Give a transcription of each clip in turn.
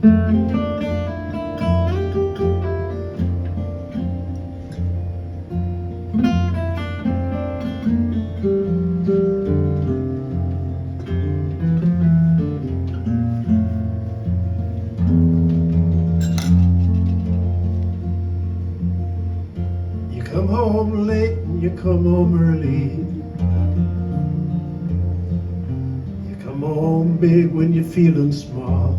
You come home late and you come home early. You come home big when you're feeling small.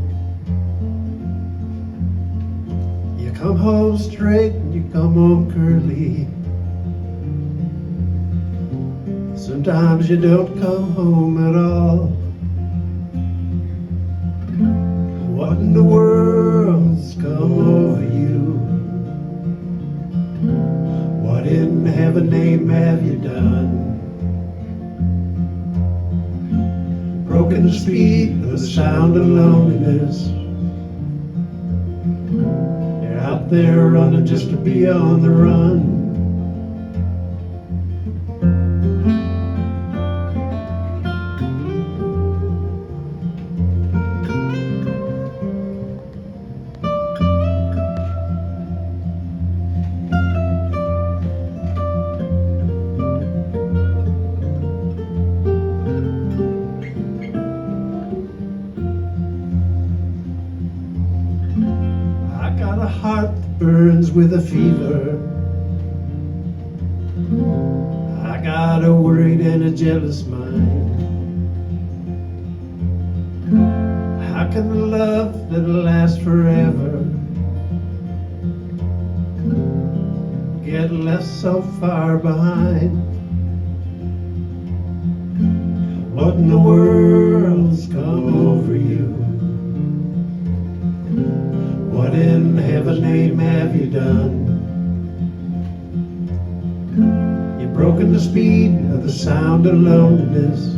You come home straight and you come home curly. Sometimes you don't come home at all. What in the world's come over you? What in heaven's name have you done? Broken the speed of the sound of loneliness. You're out there running just to be on the run. I got a heart that burns with a fever. I got a worried and a jealous mind. How can the love that'll last forever get left so far behind? What in the world's come over you? What in heaven's name have you done? You've broken the speed of the sound of loneliness.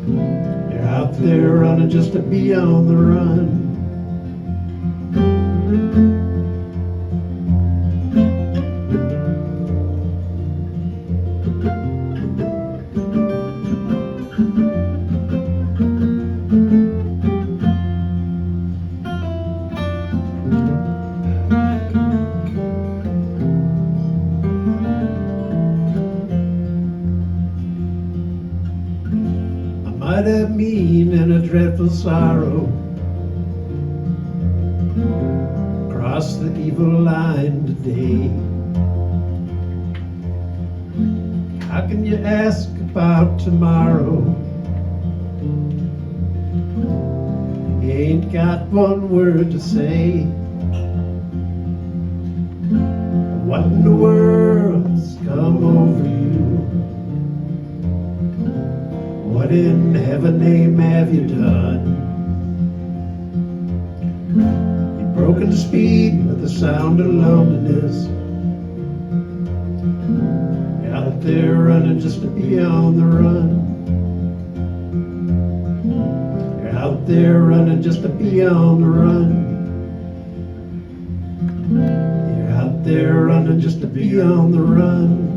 You're out there running just to be on the run. Might have mean and a dreadful sorrow cross the evil line today. How can you ask about tomorrow? You ain't got one word to say. What in the world's come over you? What in heaven's name have you done? You've broken the speed of the sound of loneliness. You're out there running just to be on the run. You're out there running just to be on the run. You're out there running just to be on the run.